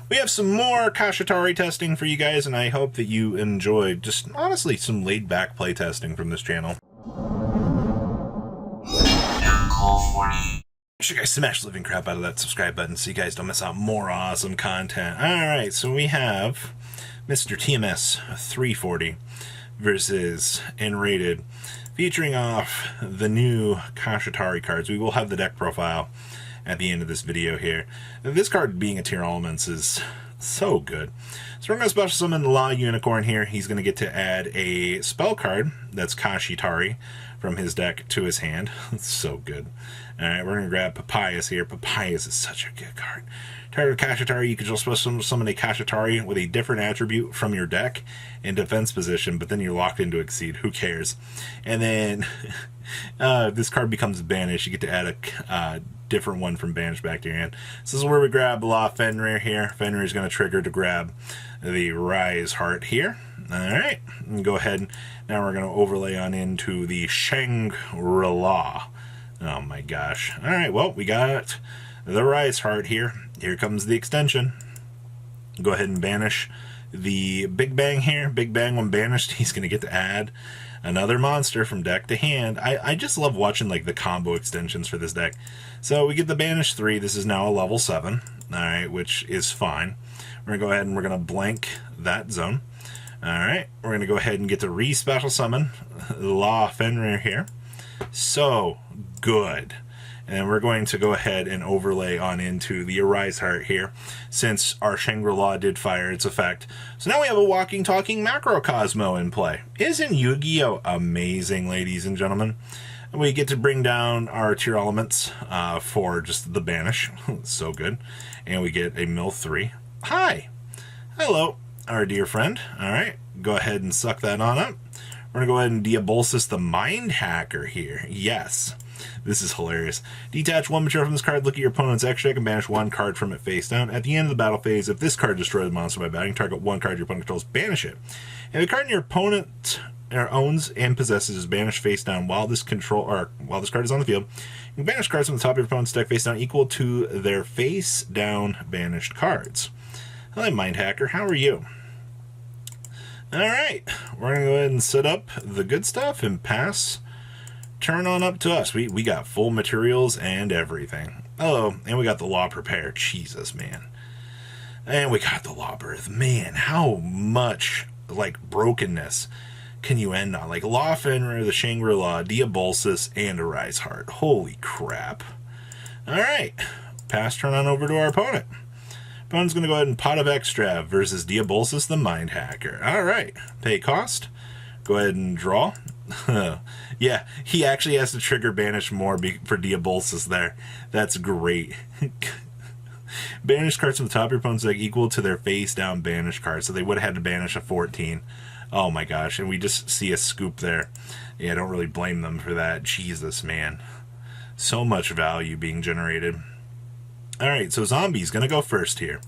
We have some more Kshatri testing for you guys, and I hope that you enjoyed just honestly some laid-back play testing from this channel. Make sure you guys smash the living crap out of that subscribe button so you guys don't miss out more awesome content. Alright, so we have Mr. TMS 340 versus N-Rated, featuring off the new Kshatri cards. We will have the deck profile at the end of this video here. This card being a tier elements is so good. So we're going to special summon the La Unicorn here. He's going to get to add a spell card that's Kshatri from his deck to his hand. It's so good. Alright, we're going to grab Papyrus here. Papyrus is such a good card. Target Kshatri, you can just special summon a Kshatri with a different attribute from your deck in defense position, but then you're locked into Exceed. Who cares? And then this card becomes banished. You get to add a different one from banished back to your hand. So this is where we grab La Fenrir here. Fenrir is going to trigger to grab the Rise Heart here. Alright, go ahead. Now we're going to overlay on into the Kshatri-La. Oh my gosh. Alright, well, we got the Rise Heart here. Here comes the extension. Go ahead and banish the Big Bang here. Big Bang, when banished, he's going to get to add another monster from deck to hand. I just love watching like the combo extensions for this deck. So we get the Banish 3. This is now a level 7. Alright, which is fine. We're going to go ahead and we're going to blank that zone. Alright, we're going to go ahead and get to re-special summon La Fenrir here. So good. And we're going to go ahead and overlay on into the Arise Heart here, since our Shangri-La did fire its effect. So now we have a walking, talking Macrocosmo in play. Isn't Yu-Gi-Oh! Amazing, ladies and gentlemen? We get to bring down our tier elements for just the banish. So good. And we get a Mill 3. Hi! Hello, our dear friend. Alright, go ahead and suck that on up. We're going to go ahead and Diabolsis the Mind Hacker here. Yes. This is hilarious. Detach one material from this card, look at your opponent's X deck, and banish one card from it face down. At the end of the battle phase, if this card destroys a monster by batting, target one card your opponent controls, banish it. If the card your opponent owns and possesses is banished face down while this card is on the field, you can banish cards from the top of your opponent's deck face down equal to their face down banished cards. Hi, Mind Hacker. How are you? Alright, we're going to go ahead and set up the good stuff and pass turn on up to us. We got full materials and everything. Oh, and we got the Law prepared. Jesus, man. And we got the Law Birth. Man, how much, like, brokenness can you end on? Like, Law Fenrir, the Shangri-La, Diabolsis, and a Rise Heart. Holy crap. Alright. Pass turn on over to our opponent. Opponent's going to go ahead and Pot of Extra versus Diabolsis, the Mind Hacker. Alright. Pay cost. Go ahead and draw. Yeah, he actually has to trigger banish more for Diabolsis there. That's great. Banish cards from the top of your opponent's deck equal to their face down banish card. So they would have had to banish a 14. Oh my gosh, and we just see a scoop there. Yeah, I don't really blame them for that. Jesus, man. So much value being generated. Alright, so Zombie's going to go first here.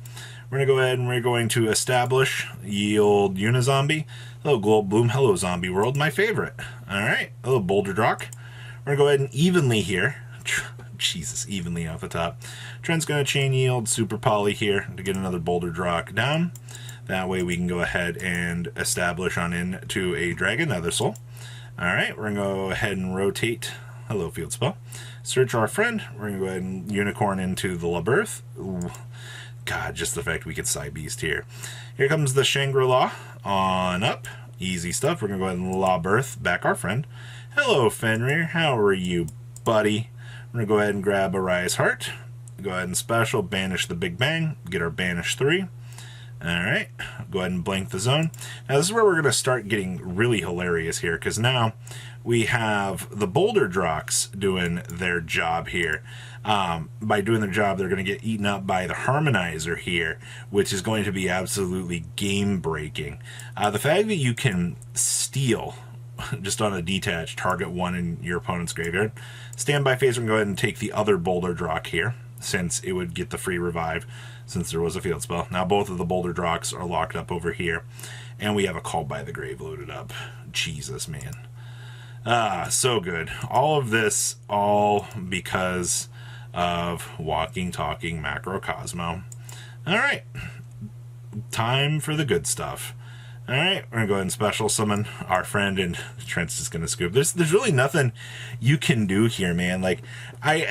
We're going to go ahead and we're going to establish Yield Unizombie. Hello, Gold Bloom. Hello, Zombie World. My favorite. Alright. Hello, Boulder Drock. We're going to go ahead and evenly here. Jesus, evenly off the top. Trent's going to chain yield Super Poly here to get another Boulder Drock down. That way we can go ahead and establish on into a Dragon Nether Soul. Alright, we're going to go ahead and rotate. Hello, Field Spell. Search our friend. We're going to go ahead and Unicorn into the Labirth. Ooh. God, just the fact we could Psy Beast here. Here comes the Shangri-La on up. Easy stuff. We're going to go ahead and La Birth back our friend. Hello, Fenrir. How are you, buddy? We're going to go ahead and grab a Rise Heart. Go ahead and special banish the Big Bang. Get our Banish 3. Alright. Go ahead and blank the zone. Now, this is where we're going to start getting really hilarious here, because now we have the Boulder Drocks doing their job here. By doing their job, they're going to get eaten up by the Harmonizer here, which is going to be absolutely game-breaking. The fact that you can steal, just on a detached, target one in your opponent's graveyard. Standby phase, we're going to go ahead and take the other Boulder Drock here, since it would get the free revive, since there was a field spell. Now both of the Boulder Drocks are locked up over here, and we have a Call by the Grave loaded up. Jesus, man. So good. All of this, all because of walking, talking Macrocosmo. All right, time for the good stuff. All right, we're gonna go ahead and special summon our friend, and Trent's just gonna scoop. There's really nothing you can do here, man. Like,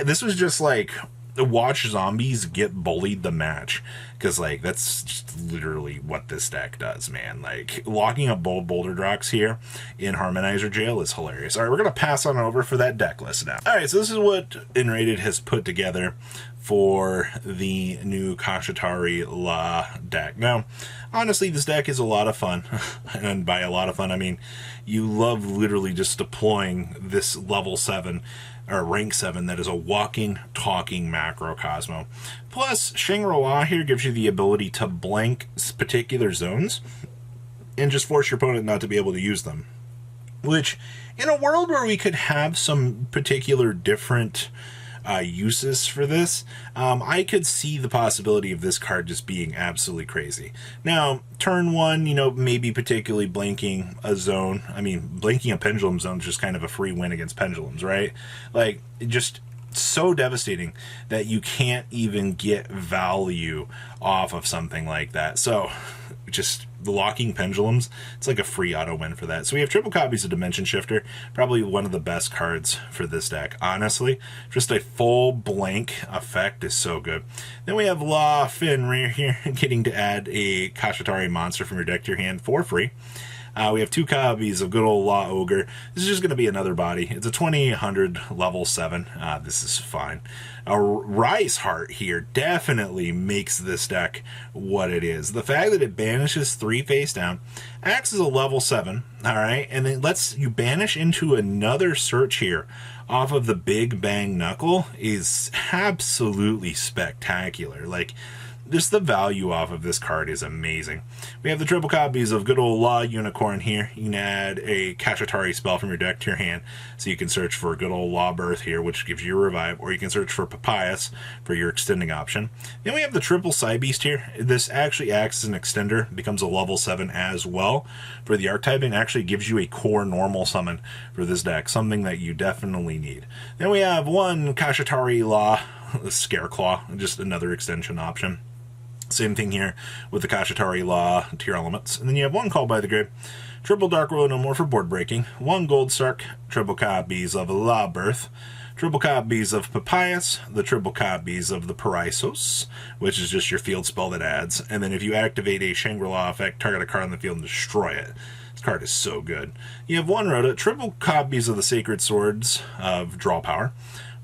this was just like watch zombies get bullied the match, because like that's just literally what this deck does, man. Like, locking up bold boulder rocks here in Harmonizer Jail is hilarious. All right, we're gonna pass on over for that deck list now. All right, so this is what Enrated has put together for the new Kshatri-La deck. Now, honestly, this deck is a lot of fun, and by a lot of fun, I mean you love literally just deploying this level 7 or rank 7 that is a walking, talking macro Cosmo. Plus, Shangri-La here gives you the ability to blank particular zones and just force your opponent not to be able to use them. Which, in a world where we could have some particular different uses for this, I could see the possibility of this card just being absolutely crazy. Now, turn 1, maybe particularly blanking a zone. I mean, blanking a pendulum zone is just kind of a free win against pendulums, right? Like, just so devastating that you can't even get value off of something like that. So, just locking pendulums, it's like a free auto win for that. So we have triple copies of Dimension Shifter, probably one of the best cards for this deck, honestly. Just a full blank effect is so good. Then we have La Fenrir here, getting to add a Kshatri monster from your deck to your hand for free. We have 2 copies of good old La Ogre. This is just going to be another body. It's a 2800 level 7. This is fine. A Rise Heart here definitely makes this deck what it is. The fact that it banishes 3 face down, acts as a level 7, alright, and then lets you banish into another search here off of the Big Bang Knuckle is absolutely spectacular. Like, just the value off of this card is amazing. We have the triple copies of good old La Unicorn here. You can add a Kshatri spell from your deck to your hand, so you can search for good old La Birth here, which gives you a revive, or you can search for Papyrus for your extending option. Then we have the triple Psy Beast here. This actually acts as an extender, becomes a level 7 as well for the archetype, and actually gives you a core normal summon for this deck, something that you definitely need. Then we have one Kshatri-La Scareclaw, just another extension option. Same thing here with the Kshatri-La tier elements. And then you have one Called by the Grave, triple Dark Royal No More for board breaking, 1 Gold Sark, triple copies of La Birth, triple copies of Papyrus, the triple copies of the Paraisos, which is just your field spell that adds. And then if you activate a Shangri-La effect, target a card on the field and destroy it. This card is so good. You have 1 Rhoda, triple copies of the Sacred Swords of Draw Power,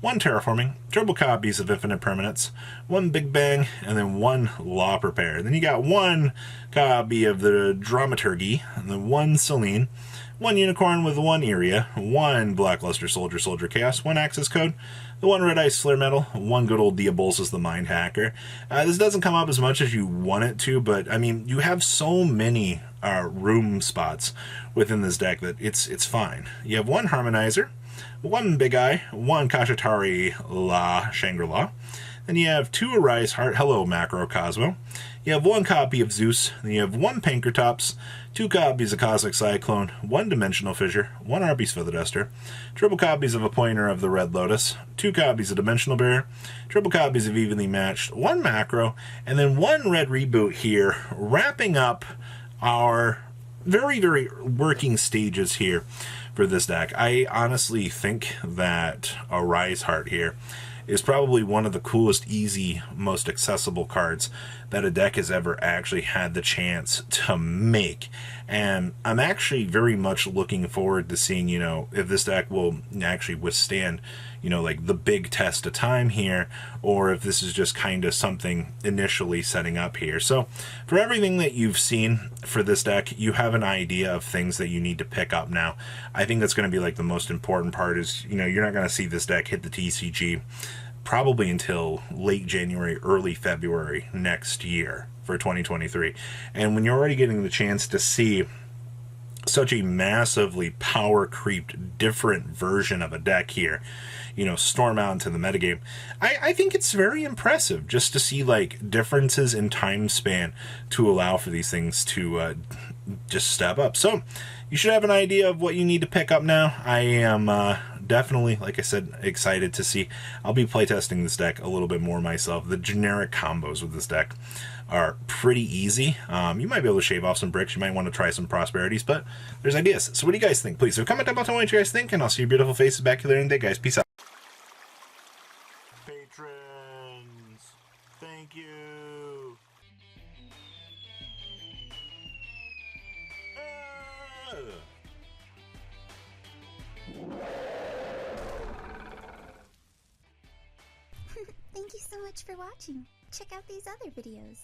1 Terraforming, triple copies of Infinite Permanence, 1 Big Bang, and then 1 Law Prepare. Then you got 1 copy of the Dramaturgy, and then 1 Selene, 1 Unicorn with 1 Iria, 1 Blackluster Soldier Chaos, 1 Access Code, the 1 Red Ice Flare Metal, 1 good old Diabolus the Mind Hacker. This doesn't come up as much as you want it to, but I mean, you have so many room spots within this deck that it's fine. You have 1 Harmonizer, 1 Big Eye, 1 Kshatri-La Shangri-La. Then you have 2 Arise Heart, hello Macro Cosmo. You have 1 copy of Zeus. Then you have 1 Pankratops, 2 copies of Cosmic Cyclone, 1 Dimensional Fissure, 1 Harpy's Feather Duster, triple copies of a Pointer of the Red Lotus, 2 copies of Dimensional Barrier, triple copies of Evenly Matched, 1 Macro, and then 1 Red Reboot here, wrapping up our very, very working stages here for this deck. I honestly think that a Rise Heart here is probably one of the coolest, easy, most accessible cards that a deck has ever actually had the chance to make. And I'm actually very much looking forward to seeing, if this deck will actually withstand, like the big test of time here, or if this is just kind of something initially setting up here. So for everything that you've seen for this deck, you have an idea of things that you need to pick up now. I think that's going to be like the most important part is, you're not going to see this deck hit the TCG probably until late January, early February next year for 2023. And when you're already getting the chance to see such a massively power creeped different version of a deck here, storm out into the metagame, I think it's very impressive just to see like differences in time span to allow for these things to just step up. So you should have an idea of what you need to pick up now. I am definitely, like I said, excited to see. I'll be playtesting this deck a little bit more myself, the generic combos with this deck. are pretty easy. You might be able to shave off some bricks. You might want to try some prosperities, but there's ideas. So what do you guys think? Please, so comment down below what you guys think, and I'll see your beautiful faces back here later in the day, guys. Peace out. Patrons, thank you. Thank you so much for watching. Check out these other videos.